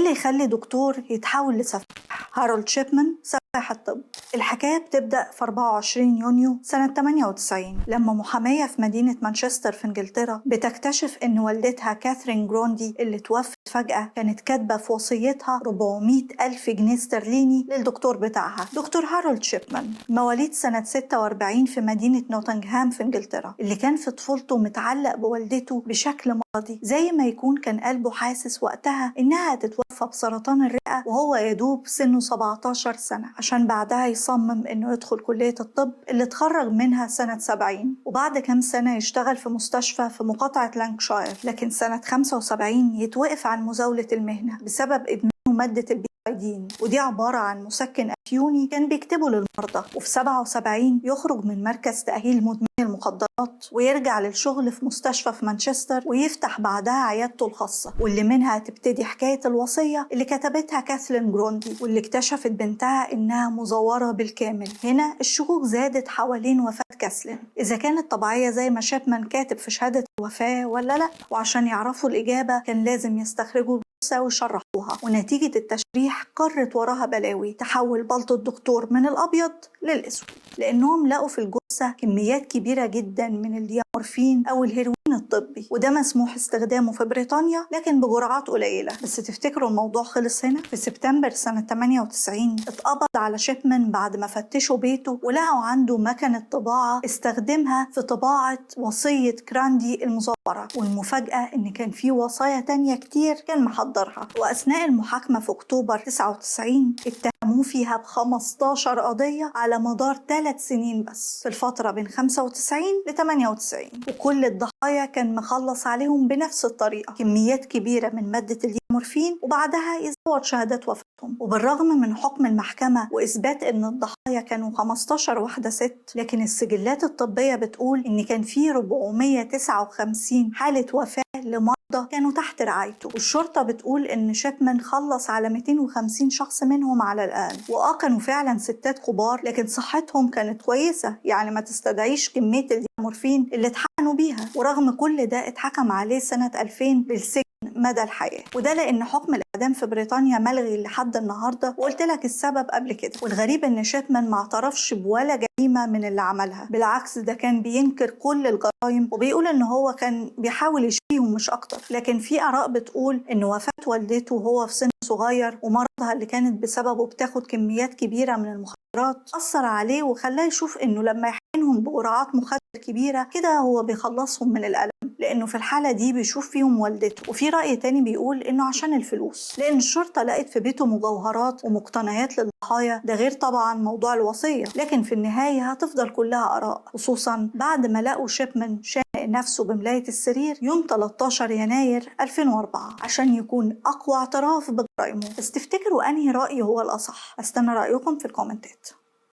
اللي يخلي دكتور يتحول لسفاح. هارولد شيبمان سفاح الطب. الحكاية بتبدأ في 24 يونيو سنة 98 لما محامية في مدينة مانشستر في انجلترا بتكتشف ان والدتها كاثرين جروندي اللي توفت فجأة كانت كاتبة في وصيتها 400,000 جنيه استرليني للدكتور بتاعها دكتور هارولد شيبمان، مواليد سنة 46 في مدينة نوتنغهام في انجلترا، اللي كان في طفولته متعلق بوالدته بشكل مرضي، زي ما يكون كان قلبه حاسس وقتها انها هتتوفى بسرطان الرئة وهو يدوب سنه 17 سنة، عشان بعدها يصمم انه يدخل كلية الطب اللي اتخرج منها سنة 70، وبعد كام سنة يشتغل في مستشفى في مقاطعة لانكشاير، لكن سنة 75 يتوقف عن مزاولة المهنة بسبب إدمانه مادة البيتايدين، ودي عبارة عن مسكن أفيوني كان بيكتبه للمرضى. وفي 77 يخرج من مركز تأهيل مدمني المخدرات ويرجع للشغل في مستشفى في مانشستر ويفتح بعدها عيادته الخاصة، واللي منها تبتدي حكاية الوصية اللي كتبتها كاثرين جروندي واللي اكتشفت بنتها إنها مزورة بالكامل. هنا الشكوك زادت حوالين وفاة كاثرين، إذا كانت طبيعية زي ما شيبمان كاتب في شهادة الوفاة ولا لا، وعشان يعرفوا الإجابة كان لازم يستخرجوا ويشرحوها، ونتيجة التشريح قرت وراها بلاوي تحول بلطو الدكتور من الأبيض للأسود، لأنهم لقوا في الجثة كميات كبيرة جدا من الديامورفين أو الهيروين الطبي، وده مسموح استخدامه في بريطانيا لكن بجرعات قليلة. بس تفتكروا الموضوع خلص هنا؟ في سبتمبر سنة 98 اتقبض على شيبمان بعد ما فتشوا بيته ولقوا عنده مكنة طباعة استخدمها في طباعة وصية كراندي المزورة، والمفاجأة إن كان في وصايا تانية كتير كان محضرها. وأثناء المحاكمة في أكتوبر 99 اتهموه فيها ب15 قضية على مدار 3 سنين بس في الفترة بين 95 ل 98، وكل الضحايا كان مخلص عليهم بنفس الطريقة، كميات كبيرة من مادة الديامورفين وبعدها يزور شهادات وفاتهم. وبالرغم من حكم المحكمة وإثبات إن الضحايا كانوا 15 واحدة ست، لكن السجلات الطبية بتقول إن كان في 459 حالة وفاة لمرضى كانوا تحت رعايته، والشرطة بتقول إن شيبمان خلص على 250 شخص منهم على الأقل. كانوا فعلا ستات كبار لكن صحتهم كانت كويسة، يعني ما تستدعيش كمية الديامورفين اللي اتحقنوا بيها. ورغم كل ده اتحكم عليه سنة 2000 بالسجن مدى الحياة، وده لأن حكم الإعدام في بريطانيا ملغي لحد النهاردة، وقلت لك السبب قبل كده. والغريب إن شيبمان ما اعترفش بولا جريمة من اللي عملها، بالعكس ده كان بينكر كل الجرائم وبيقول إن هو كان بيحاول يشفيهم مش أكتر. لكن في آراء بتقول إن وفاة والدته وهو في سن صغير ومرضها اللي كانت بسببه بتاخد كميات كبيرة من المخدرات أثر عليه وخلاه يشوف إنه لما يحقنهم بجرعات مخدر كبيرة كده هو بيخلصهم من الألم، لأنه في الحالة دي بيشوف فيهم والدته. وفي رأي تاني بيقول إنه عشان الفلوس، لأن الشرطة لقت في بيته مجوهرات ومقتنيات للضحايا، ده غير طبعا موضوع الوصية. لكن في النهاية هتفضل كلها آراء، خصوصا بعد ما لقوا شيبمان شانق نفسه بملاية السرير يوم 13 يناير 2004 عشان يكون أقوى اعتراف بجرائمه. بس تفتكروا أنهي رأي هو الأصح؟ استنى رأيكم في الكومنتات.